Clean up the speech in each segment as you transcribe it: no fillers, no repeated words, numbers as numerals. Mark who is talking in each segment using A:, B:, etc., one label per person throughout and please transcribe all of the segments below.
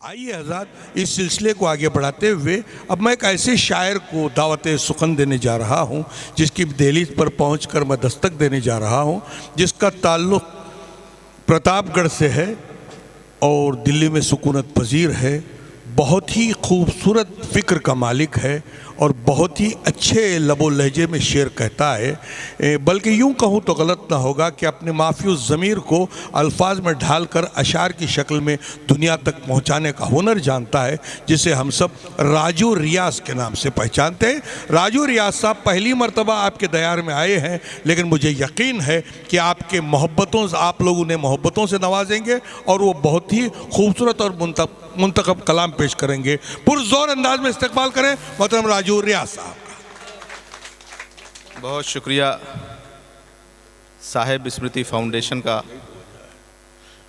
A: आइए हज़रात, इस सिलसिले को आगे बढ़ाते हुए अब मैं एक ऐसे शायर को दावत सुखन देने जा रहा हूँ जिसकी दहलीज पर पहुँचकर मैं दस्तक देने जा रहा हूँ, जिसका ताल्लुक़ प्रतापगढ़ से है और दिल्ली में सुकूनत पजीर है। बहुत ही खूबसूरत फ़िक्र का मालिक है और बहुत ही अच्छे लबो लहजे में शेर कहता है, बल्कि यूँ कहूँ तो गलत ना होगा कि अपने माफ़ियूज़ ज़मीर को अल्फाज में ढालकर अशार की शक्ल में दुनिया तक पहुँचाने का हुनर जानता है, जिसे हम सब राजू रियाज के नाम से पहचानते हैं। राजू रियाज साहब पहली मर्तबा आपके दयार में आए हैं, लेकिन मुझे यकीन है कि आपके मोहब्बतों से आप लोग उन्हें मोहब्बतों से नवाजेंगे और वो बहुत ही खूबसूरत और मुंतखब कलाम पेश करेंगे। पुरजोर अंदाज में इस्तकबाल करें मोहतरम राजू रियाज साहब का।
B: बहुत शुक्रिया साहिब स्मृति फाउंडेशन का,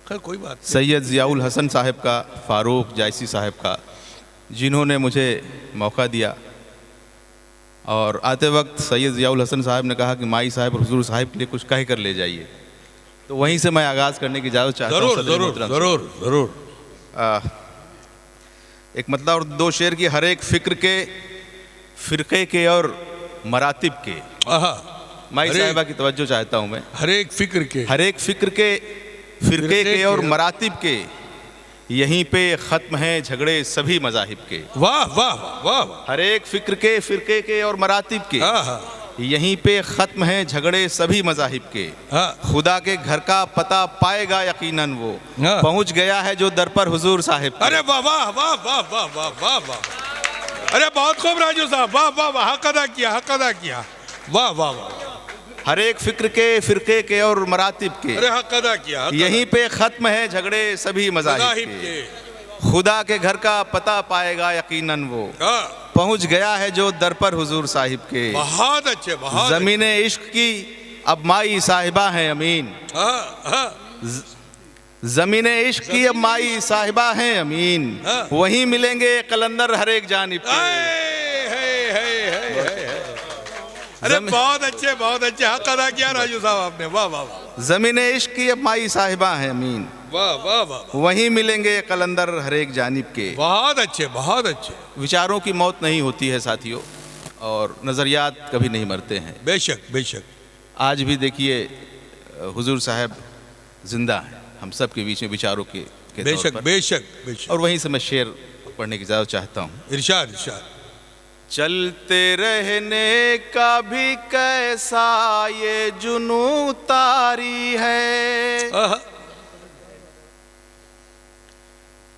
A: खैर कोई बात नहीं।
B: सैयद ज़ियाउल हसन साहब का, फ़ारूक जायसी साहब का, जिन्होंने मुझे मौका दिया। और आते वक्त सैयद ज़ियाउल हसन साहब ने कहा कि माई साहब और हुजूर साहब के लिए कुछ कह कर ले जाइए, तो वहीं से मैं आगाज़ करने की इजाज़त चाहता हूँ।
A: ज़रूर।
B: एक मतलब और दो शेर की, हर एक फ़िक्र के, फ़िरक़े के और मरातिब के। माई साहिबा की तवज्जो चाहता हूँ मैं।
A: हर एक फ़िक्र के,
B: फ़िरक़े के और मरातिब के, यहीं पे ख़त्म हैं झगड़े सभी मज़ाहिब के।
A: वाह वाह वाह।
B: हर एक फ़िक्र के और मरातिब के, यहीं पे ख़त्म हैं झगड़े सभी मज़ाहिब के। खुदा के घर का पता पाएगा यकीनन वो, पहुँच गया है जो दर पर हुजूर साहिब।
A: अरे वाह वाह वाह वाह वाह वाह वाह वाह। अरे बहुत खूब राजू साहब, वाह वाह वाह, हक अदा किया। वाह वाह वाह।
B: हर एक फ़िरक़े के और मरातिब के,
A: अरे हक अदा किया।
B: यहीं पे ख़त्म है झगड़े सभी मज़ाहिब के। खुदा के घर का पता पाएगा यकीनन वो, पहुँच गया है जो दर पर हुजूर साहिब के।
A: बहुत अच्छे, बहुत।
B: ज़मीने इश्क की अब माई साहिबा हैं अमीन। ज़मीने इश्क की अब माई साहिबा हैं अमीन, वहीं मिलेंगे कलंदर हर एक जानिब पे।
A: अरे बहुत अच्छे, हक अदा किया राजू साहब आपने। वाह वाह वाह।
B: ज़मीने इश्क की अब माई साहिबा हैं अमीन,
A: वाह वाह वाह।
B: वहीं मिलेंगे कलंदर हर एक जानिब के।
A: बहुत अच्छे।
B: विचारों की मौत नहीं होती है साथियों, और नज़रियात कभी नहीं मरते हैं।
A: बेशक।
B: आज भी देखिए हुजूर साहब जिंदा हैं हम सब के बीच में विचारों के तौर पर।
A: बेशक।
B: और वहीं से मैं शेर पढ़ने की इजाज़त चाहता हूँ।
A: इरशाद।
B: चलते रहने का भी कैसा ये जुनू तारी है,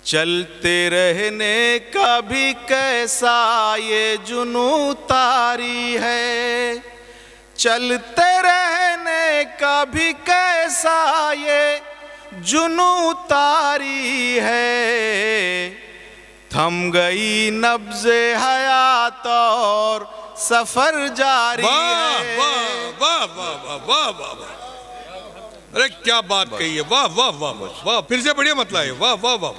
B: चलते रहने का भी कैसा ये जुनू तारी है, चलते रहने का भी कैसा ये जुनू तारी है। थम गई नब्ज़े हयात और सफ़र जारी है। वाह।
A: अरे क्या बात कही है, वाह। फिर से बढ़िया मतलब है, वाह।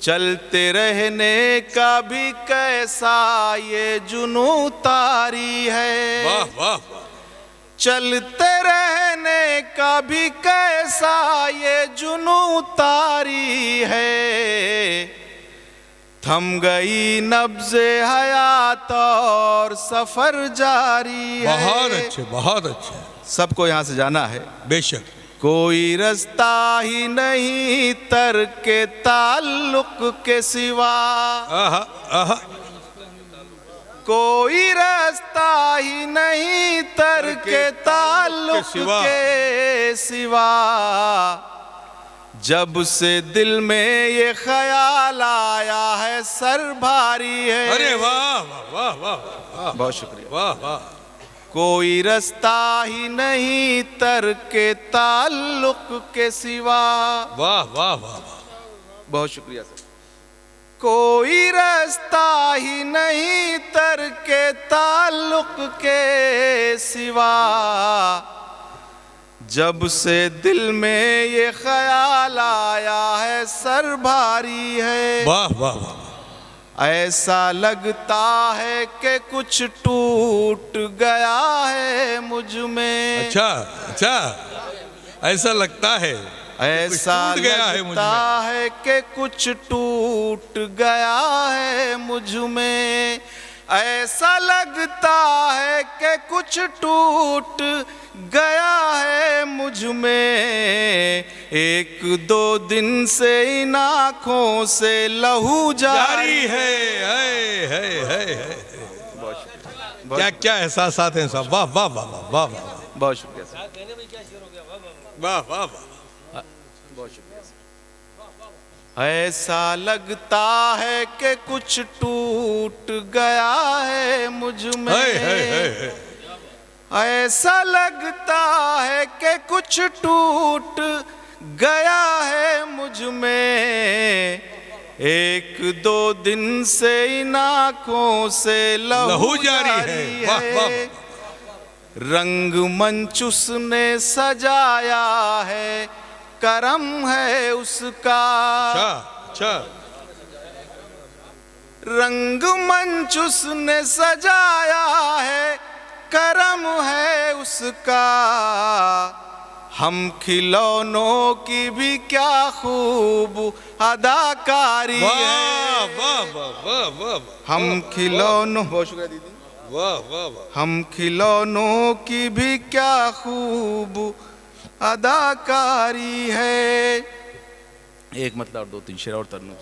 B: चलते रहने का भी कैसा ये जुनू तारी है,
A: वाह।
B: चलते रहने का भी कैसा ये जुनू तारी है। थम गई नब्ज़े हयात और सफ़र जारी है।
A: बहुत अच्छे।
B: सबको यहाँ से जाना है।
A: बेशक।
B: कोई रास्ता ही नहीं तर्के ताल्लुक़ के सिवा, कोई रास्ता ही नहीं तर्के ताल्लुक़ के सिवा। जब से दिल में ये ख्याल आया है सर भारी है।
A: अरे वाह।
B: बहुत शुक्रिया।
A: वाह।
B: कोई रास्ता ही नहीं तर्के ताल्लुक़ के सिवा।
A: वाह।
B: बहुत शुक्रिया सर। कोई रास्ता ही नहीं तर्के ताल्लुक़ के सिवा। जब से दिल में ये ख्याल आया है सर भारी है।
A: वाह।
B: ऐसा लगता है कि कुछ टूट गया है मुझ में।
A: अच्छा, ऐसा लगता है।
B: ऐसा
A: टूट गया है मुझ
B: लगता
A: में।
B: है कि कुछ टूट गया है मुझ में, ऐसा लगता है कि कुछ टूट गया है मुझ में, एक दो दिन से इन आँखों से लहू जारी
A: है। क्या क्या एहसासात हैं साहब, वाह वाह वाह वाह वाह वाह
B: बहुत शुक्रिया सर,
A: वाह वाह वाह।
B: बहुत शुक्रिया सर। ऐसा लगता है कि कुछ टूट गया है मुझ में,
A: है।
B: ऐसा लगता है कि कुछ टूट गया है मुझ में, एक दो दिन से इन आँखों से लहू जारी है।
A: वाह वाह।
B: रंग मंच उसने सजाया है, करम है उसका।
A: अच्छा।
B: रंग मंच उसने सजाया है, करम है उसका। हम खिलौनों की भी क्या खूब अदाकारी है।
A: वाह वाह वाह वाह।
B: हम खिलौनों, बहुत शुक्रिया दीदी,
A: वाह वाह वाह।
B: हम खिलौनों की भी क्या खूब अदाकारी है। एक मतलब और दो तीन शेर और तरन्नुम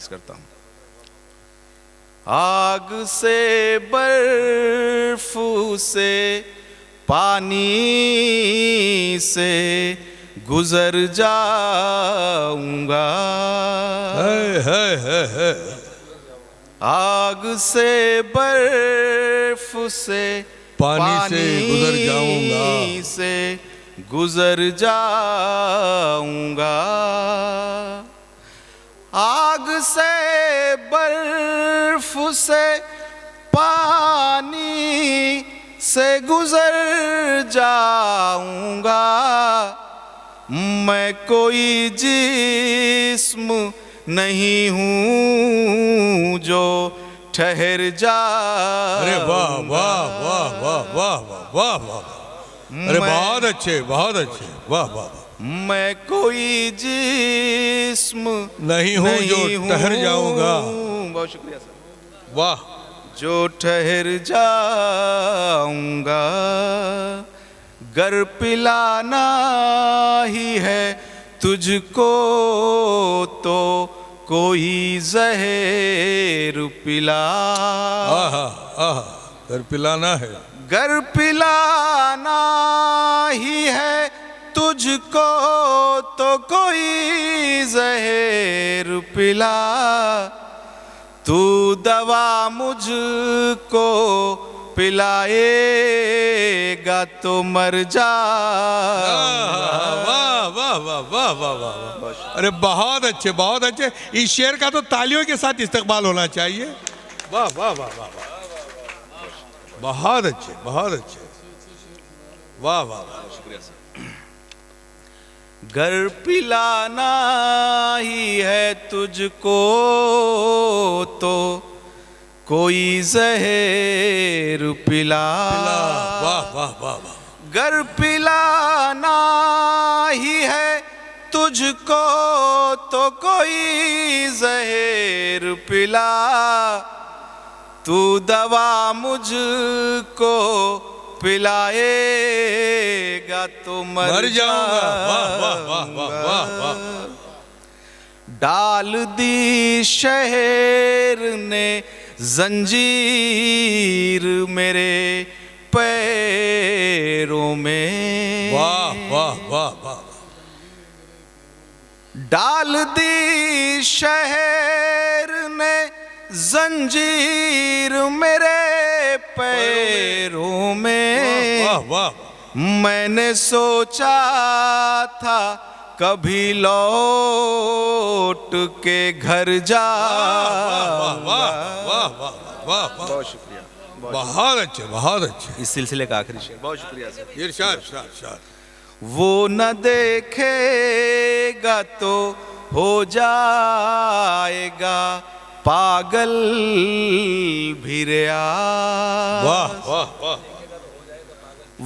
B: करता हूँ। आग से बर्फ से पानी से गुजर जाऊंगा,
A: है।
B: आग से बर्फ से
A: पानी से गुजर जाऊंगा,
B: से गुजर जाऊंगा, आग से बर्फ से पानी से गुजर जाऊंगा। मैं कोई जिस्म नहीं हूँ जो ठहर जा।
A: अरे वाह वाह वाह वाह वाह वाह वाह। अरे बहुत अच्छे वाह वाह।
B: मैं कोई जिस्म
A: नहीं हूँ जो ठहर जाऊंगा।
B: बहुत शुक्रिया सर।
A: वाह।
B: जो ठहर जाऊंगा, गर पिलाना ही है तुझको तो कोई जहर पिला।
A: गर पिलाना है,
B: गर पिलाना ही है तुझको तो कोई जहर पिला। तू दवा मुझको पिलाएगा तो मर जा।
A: वाह वाह वाह वाह वाह वाह। अरे बहुत अच्छे बहुत अच्छे। इस शेर का तो तालियों के साथ इस्तकबाल होना चाहिए। वाह वाह वाह वाह वाह। बहुत अच्छे बहुत अच्छे। वाह वाह वाह।
B: शुक्रिया सर। घर पिलाना ही है तुझको तो कोई जहर पिला।
A: वाह वाह वाह वाह।
B: घर पिलाना ही है तुझको तो कोई जहर पिला। तू दवा मुझको पिलाएगा तो मर
A: जाऊंगा। वाह वाह वाह वाह वाह वाह।
B: डाल दी शहर ने जंजीर मेरे पैरों में।
A: वाह वाह वाह वाह।
B: डाल दी शहर ने जंजीर मेरे पैरों में।
A: वाह वाह।
B: मैंने सोचा था कभी लौट के घर जा।
A: वाह वाह वाह वाह वाह।
B: बहुत शुक्रिया।
A: बहुत अच्छे बहुत अच्छे।
B: इस सिलसिले का आखिरी शेर। बहुत शुक्रिया सर।
A: इरशाद शाद शाद।
B: वो न देखेगा तो हो जाएगा पागल भी रियाज़।
A: वाह वाह वाह।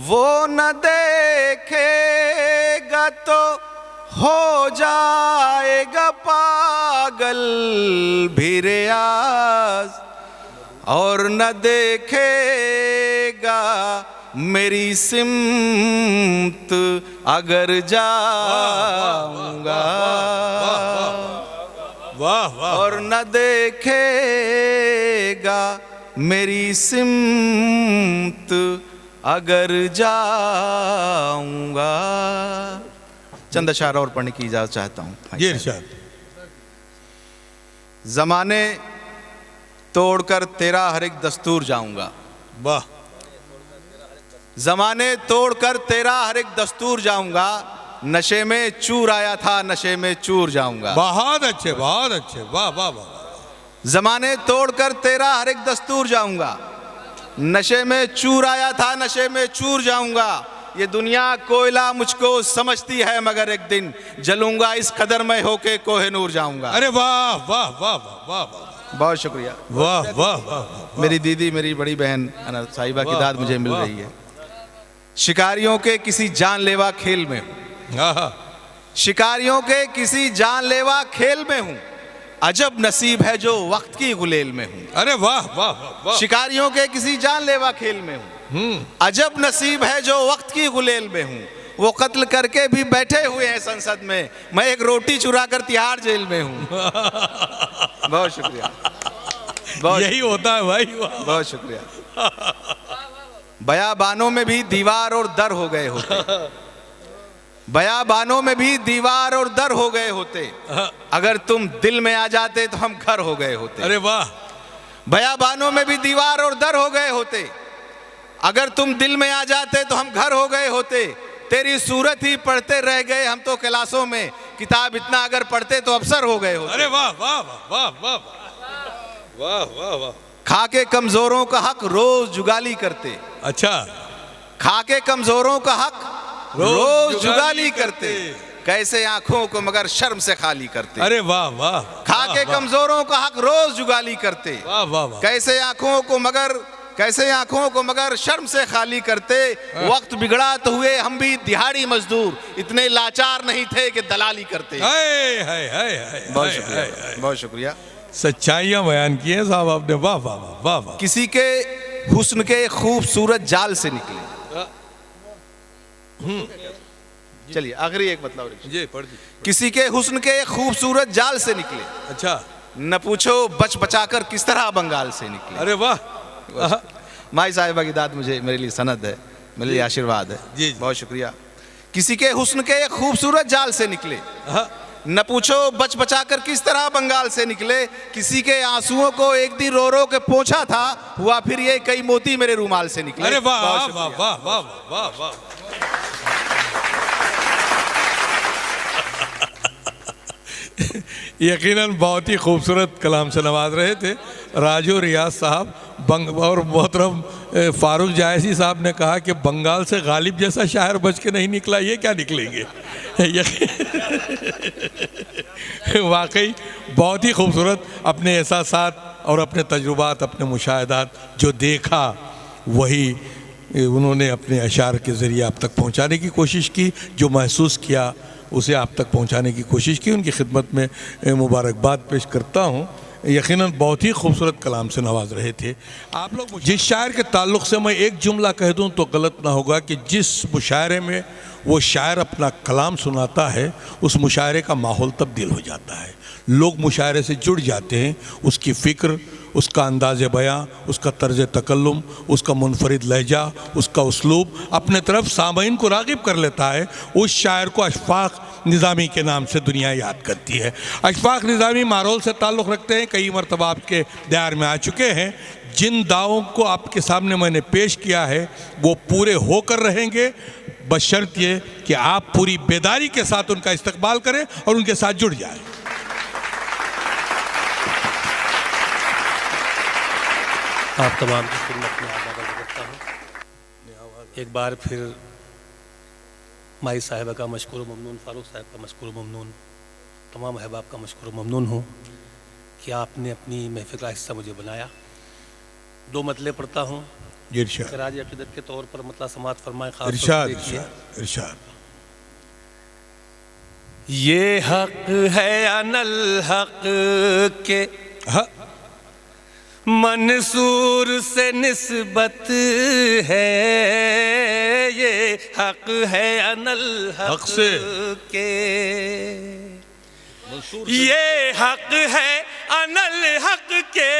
B: वो न देखेगा तो हो जाएगा पागल भी रियाज और न देखेगा मेरी सिमत अगर जाऊंगा,
A: वाह वाह,
B: और न देखेगा मेरी सिमत अगर जाऊंगा। चंद अशार और पढ़ने की इजाजत चाहता हूँ।
A: ये इरशाद।
B: जमाने तोड़कर तेरा हर एक दस्तूर जाऊंगा,
A: वाह,
B: जमाने तोड़कर तेरा हर एक दस्तूर जाऊंगा, नशे में चूर आया था नशे में चूर जाऊंगा।
A: बहुत अच्छे, बहुत अच्छे, वाह वाह वाह।
B: जमाने तोड़कर तेरा हर एक दस्तूर जाऊंगा, नशे में चूर आया था नशे में चूर जाऊंगा। ये दुनिया कोयला मुझको समझती है मगर एक दिन जलूंगा इस कदर में होके कोहिनूर जाऊंगा।
A: अरे वाह वाह वाह वाह वाह वाह,
B: बहुत शुक्रिया।
A: वाह वाह वाह।
B: मेरी दीदी, मेरी बड़ी बहन अनर साहिबा की दाद मुझे मिल रही है। शिकारियों के किसी जानलेवा खेल में हूँ, शिकारियों के किसी जानलेवा खेल में हूँ, अजब नसीब है जो वक्त की गुलेल में हूँ।
A: अरे वाह वाह वाह।
B: शिकारियों के किसी जानलेवा खेल में हूँ, अजब नसीब है जो वक्त की गुलेल में हूँ। वो कत्ल करके भी बैठे हुए हैं संसद में, मैं एक रोटी चुरा कर तिहाड़ जेल में हूँ। बहुत शुक्रिया,
A: यही होता है भाई, वाह।
B: बहुत शुक्रिया। बयाबानों में भी दीवार और दर हो गए होते, बयाबानों में भी दीवार और दर हो गए होते, अगर तुम दिल में आ जाते तो हम घर हो गए होते।
A: अरे वाह।
B: बयाबानों में भी दीवार और दर हो गए होते, अगर तुम दिल में आ जाते तो हम घर हो गए होते। तेरी सूरत ही पढ़ते रह गए हम तो क्लासों में, किताब इतना अगर पढ़ते तो अफसर हो गए होते।
A: अरे वाह वाह वाह वाह वाह वाह वाह।
B: खा के कमजोरों का हक रोज जुगाली करते,
A: अच्छा,
B: खा के कमजोरों का हक रोज जुगाली करते, कैसे आंखों को मगर शर्म से खाली करते।
A: अरे वाह वाह।
B: खा के कमजोरों का हक रोज जुगाली करते,
A: वाह वाह वाह।
B: कैसे आंखों को मगर शर्म से खाली करते। वक्त बिगड़ा तो हुए हम भी दिहाड़ी मजदूर, इतने लाचार नहीं थे कि दलाली करते।
A: हाय हाय हाय हाय।
B: बहुत शुक्रिया, बहुत शुक्रिया।
A: सच्चाइयां बयान की हैं साहब आपने, वाह वाह वाह वाह वाह।
B: किसी के हुस्न के खूबसूरत जाल से निकले, चलिए आखिरी एक बतलाओ
A: जी, पढ़ दी।
B: किसी के हुस्न के खूबसूरत जाल से निकले,
A: अच्छा,
B: न पूछो बच बचाकर किस तरह बंगाल से निकले।
A: अरे वाह।
B: माई साहिबा की दाद मुझे, मेरे लिए सनद है, मेरे लिए आशीर्वाद है।
A: जी,
B: बहुत शुक्रिया। किसी के हुस्न के खूबसूरत जाल से निकले, न पूछो बच बचाकर किस तरह बंगाल से निकले। किसी के आंसुओं को एक दिन रो रो के पोंछा था, हुआ फिर ये कई मोती मेरे रूमाल से निकले।
A: अरे वाह वाह वाह वाह वाह वाह वाह। यकीनन बहुत ही खूबसूरत कलाम से नवाज रहे थे राजू रियाज साहब। और मोहतरम फारूक जायसी साहब ने कहा कि बंगाल से गालिब जैसा शायर बच के नहीं निकला, ये क्या निकलेंगे। वाकई बहुत ही खूबसूरत, अपने एहसासात और अपने तजुर्बात, अपने मुशाहिदात, जो देखा वही उन्होंने अपने अशार के ज़रिए आप तक पहुंचाने की कोशिश की, जो महसूस किया उसे आप तक पहुंचाने की कोशिश की। उनकी खिदमत में मुबारकबाद पेश करता हूं। यकीनन बहुत ही खूबसूरत कलाम से नवाज रहे थे आप लोग। जिस शायर के ताल्लुक़ से मैं एक जुमला कह दूं तो गलत ना होगा कि जिस मुशायरे में वो शायर अपना कलाम सुनाता है, उस मुशायरे का माहौल तब्दील हो जाता है, लोग मुशायरे से जुड़ जाते हैं। उसकी फ़िक्र, उसका अंदाज़ बयां, उसका तर्ज तकल्लुम, उसका मुनफरिद लहजा, उसका उसलूब अपने तरफ सामईन को राग़िब कर लेता है। उस शायर को अशफाक़ निज़ामी के नाम से दुनिया याद करती है। अशफाक़ निज़ामी मारोल से ताल्लुक़ रखते हैं, कई मरतबा आपके दयार में आ चुके हैं। जिन दावों को आपके सामने मैंने पेश किया है वो पूरे होकर रहेंगे, बशर्त ये कि आप पूरी बेदारी के साथ उनका इस्तकबाल करें और उनके साथ जुड़ जाएं।
C: आप तमाम की खिदमत में आदाब करता हूँ। एक बार फिर माई साहिबा का मशकूर ममनून, फारूक साहब का मशकूर ममनून, तमाम अहबाब का मशकूर ममनून हूँ कि आपने अपनी महफिल का हिस्सा मुझे बनाया। दो मतले पढ़ता हूँ, खराज अक़ीदत के तौर पर मतला समात फरमाए।
A: इरशाद इरशाद।
C: ये हक है अनल हक के
A: हाँ,
C: मंसूर से निस्बत है, ये हक है अनल
A: हक
C: हक
A: से।
C: के,
A: मंसूर से।
C: ये हक है अनल हक के,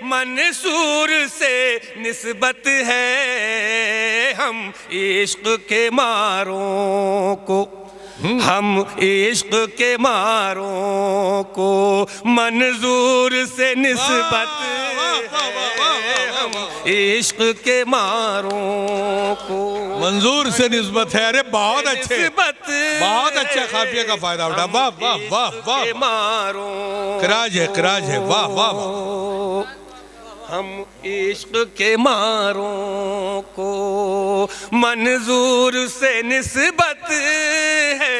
C: मंसूर से निस्बत है। हम इश्क के मारों को, हम इश्क के मारों को मंजूर से निस्बत है। हम इश्क के मारों को
A: मंजूर से निस्बत है। अरे बहुत अच्छे,
C: निस्बत
A: बहुत अच्छा काफिया का फायदा उठा। वाह वाह वाह वाह,
C: के मारों
A: किराज है, किराज है। वाह वाह वाह।
C: हम इश्क के मारों को मंजूर से निस्बत है,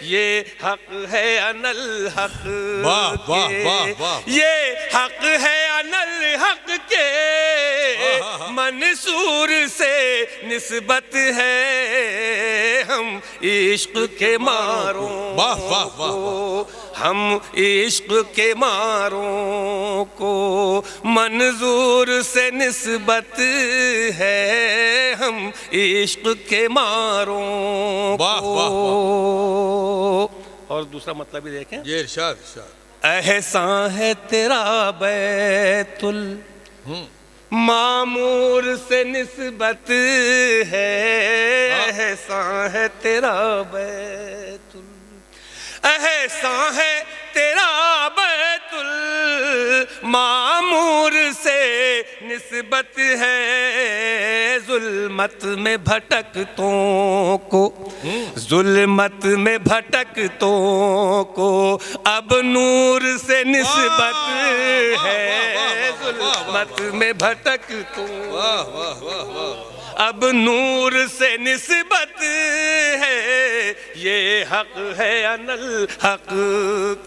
C: ये हक है अनल हक
A: वाह, वाह,
C: के,
A: वाह, वाह।
C: ये हक है अनल हक के, मंसूर से निस्बत है। हम इश्क के मारों
A: वाह, वाह, वाह,
C: को, हम इश्क के मारों को मंजूर से निस्बत है। हम इश्क के मारों
A: वाह,
C: को।
A: वाह,
C: और दूसरा मतलब भी देखें,
A: ये इरशाद इरशाद।
C: एहसान है तेरा बैतुल मामूर से निस्बत है, एहसान है तेरा बैतुल, एहसान है तेरा बैतुल मामूर से निस्बत है। जुल्मत में भटकतों को, जुल्मत में भटकतों को अब नूर से निस्बत है। जुल्मत में भटकतों
A: वाह वाह वाह वाह।
C: अब नूर से निस्बत है, ये हक है अनल हक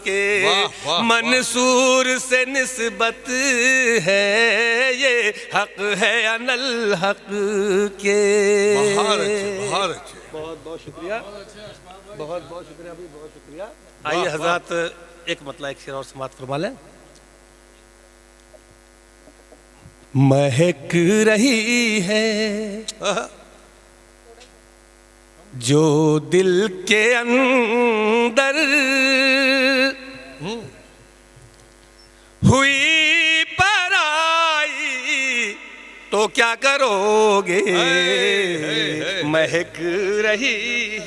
C: के,
A: वाह, वाह,
C: मंसूर से निस्बत है। ये हक है अनल हक के।
A: बहुत अच्छे, बहुत अच्छे।
C: बहुत बहुत शुक्रिया, बहुत बहुत शुक्रिया भाई, बहुत शुक्रिया। आइए हजरत एक मतलब एक शेर और समाप्त फरमा लें। महक रही है जो दिल के अंदर, हुई पराई तो क्या करोगे। महक रही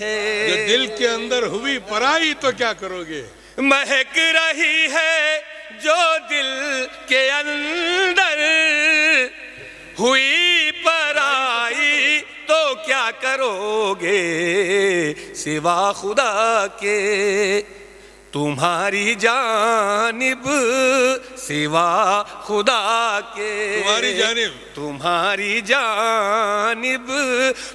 C: है
A: जो दिल के अंदर हुई पराई तो क्या करोगे।
C: महक रही है जो दिल के अंदर, हुई पराई तो क्या करोगे। सिवा खुदा के तुम्हारी जानिब, सिवा खुदा के
A: तुम्हारी जानिब,
C: तुम्हारी जानिब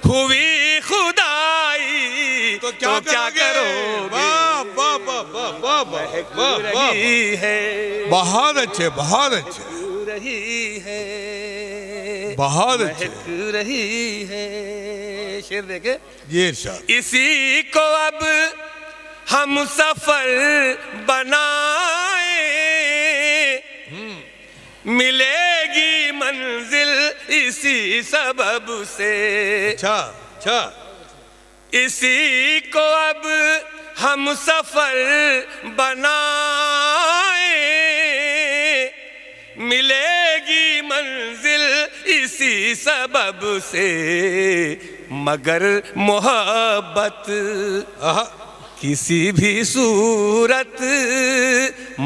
C: हुई खुदाई
A: तो क्या करोगे। वाह वाह वाह वाह वाह वाह वाह,
C: है
A: बहुत अच्छे, बहुत अच्छे,
C: रही है,
A: बहुत अच्छे।
C: महक रही है। शेर देखे,
A: ये इरशाद।
C: इसी को अब हम सफर बनाए, मिलेगी मंजिल इसी सबब से।
A: अच्छा अच्छा।
C: इसी को अब हम सफर बनाए, मिलेगी मंजिल इसी सबब से। मगर मोहब्बत किसी भी सूरत,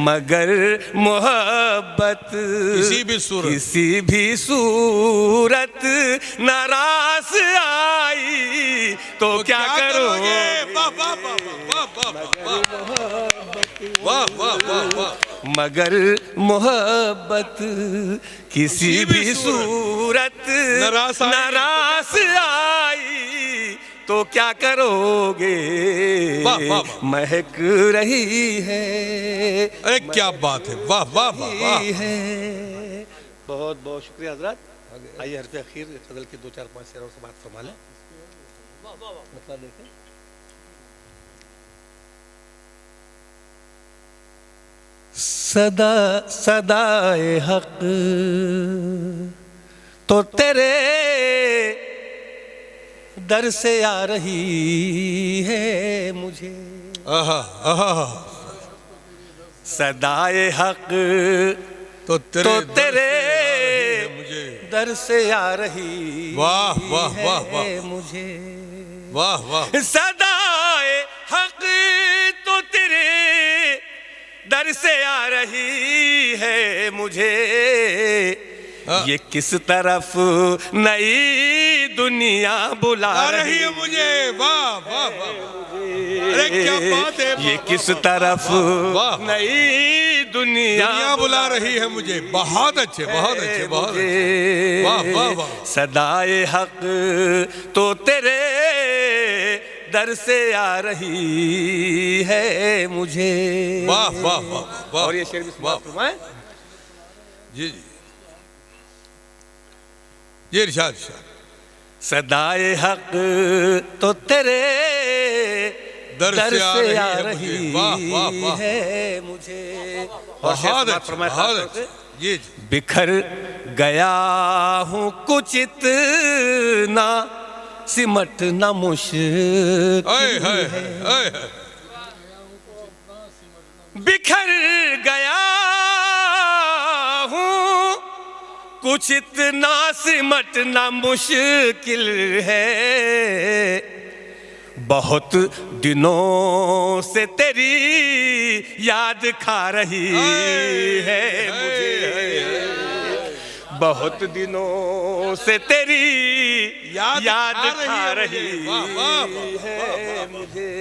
C: मगर मोहब्बत
A: किसी भी सूरत,
C: किसी भी सूरत नाराज आई तो क्या करोगे।
A: वाह वाह वाह वाह वाह वाह वाह वाह।
C: मगर मोहब्बत किसी भी सूरत नाराज आई तो क्या करोगे। महक रही है।
A: अरे क्या बात है, वाह वाह वाह वाह।
C: बहुत बहुत शुक्रिया हजरत। आइए हरफ अखीर गजल के 2 4 5 शेर और से बात फरमा लें। मतलब देखें सदा सदाए हक तो तेरे दर से आ रही है मुझे।
A: आहा आहा
C: सदाए हक
A: तो
C: तेरे
A: मुझे
C: दर से आ रही
A: वाह वाह वाह वाह
C: है मुझे।
A: वाह वाह
C: सदाए हक तो तेरे दर से आ रही है मुझे। ये किस तरफ नई दुनिया बुला
A: रही है मुझे। वाह वाह वाह अरे क्या बात है।
C: ये किस तरफ नई दुनिया
A: बुला रही है मुझे। बहुत अच्छे बहुत अच्छे बहुत अच्छे। वाह वाह वाह।
C: सदाए हक तो तेरे दर से आ रही है मुझे।
A: वाह वाह वाह वाह।
C: और ये शेर भी समाप्त हुआ है।
A: जी जी ये इरशाद
C: सदाए हक तो तेरे दर से आ रही है मुझे। और
A: बहुत अच्छे जी
C: बिखर गया हूँ कुछ इतना सिमटना मुश्किल है। बिखर गया हूँ कुछ इतना सिमटना मुश्किल है। बहुत दिनों से तेरी याद खा रही है मुझे। बहुत दिनों से तेरी याद खा रही है मुझे।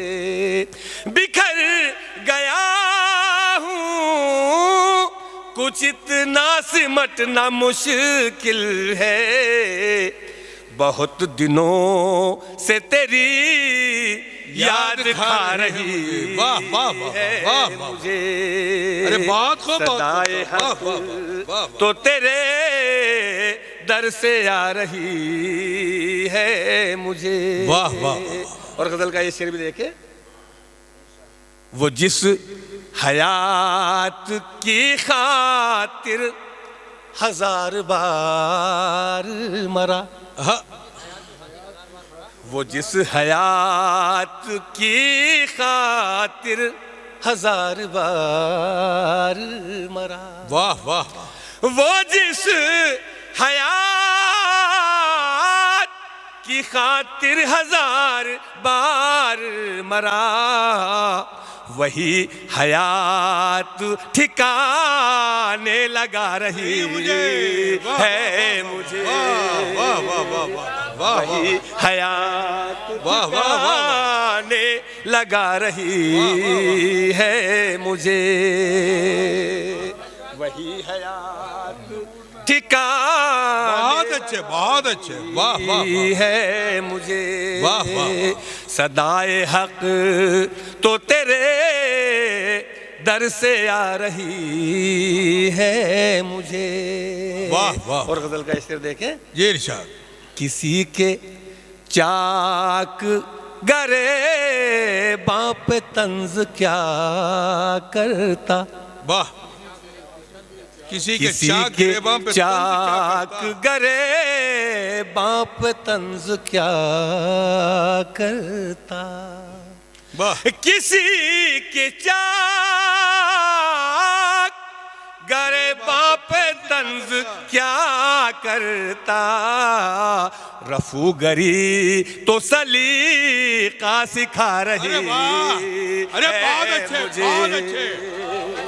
C: बिखर गया हूँ कुछ इतना सिमटना मुश्किल है। बहुत दिनों से तेरी याद खा रही है मुझे।
A: अरे बहुत खूब
C: सदाए हक तो तेरे दर से आ रही है मुझे।
A: वाह वाह।
C: और गजल का ये शेर भी देखे। वो जिस हयात की खातिर हजार बार मरा। वो जिस हयात की खातिर हजार बार मरा।
A: वाह वाह।
C: वो जिस हयात की खातिर हजार बार मरा। वही हयात ठिकाने लगा रही है मुझे। वही हयात ठिकाने लगा रही है मुझे। वही हयात ठिकाने
A: बहुत अच्छे वाह वाह
C: है मुझे।
A: वाह वाह।
C: सदाए हक तो तेरे दर से आ रही है मुझे।
A: वाह वाह।
C: और गजल का शेर देखें।
A: ये इरशाद।
C: किसी के चाक गरे बाप तंज क्या करता।
A: वाह। किसी के
C: चाक गरे बाप तंज क्या करता।
A: वाह।
C: किसी के चाक गरे बाप तंज क्या करता। रफू गरी तो सलीका सिखा रही।
A: अरे बहुत अच्छे बहुत अच्छे।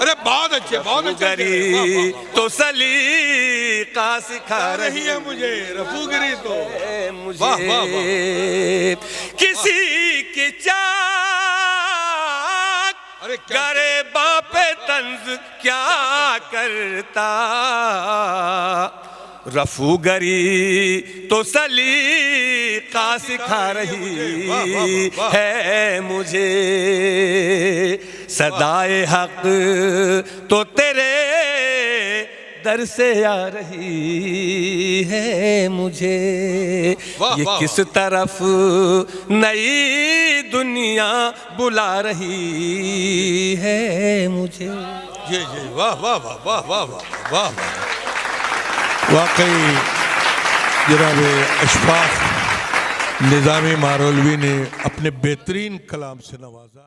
A: अरे बहुत अच्छे बहुत अच्छे।
C: गरी तो सलीका सिखा रही
A: है मुझे। रफूगिरी तो
C: मुझे। वाह वाह वाह। किसी के चाक गरे बाप तंज क्या करता। रफू गरी तो सलीका सिखा रही है मुझे। सदाए हक तो तेरे दर से आ रही है मुझे।
A: वाह,
C: ये
A: वाह,
C: किस तरफ नई दुनिया बुला रही है मुझे।
A: जी वाह वाह वाह वाह वाह वाह वाह वाह। वाकई जनाब अशफाक निज़ामी मारवलवी ने अपने बेहतरीन कलाम से नवाजा।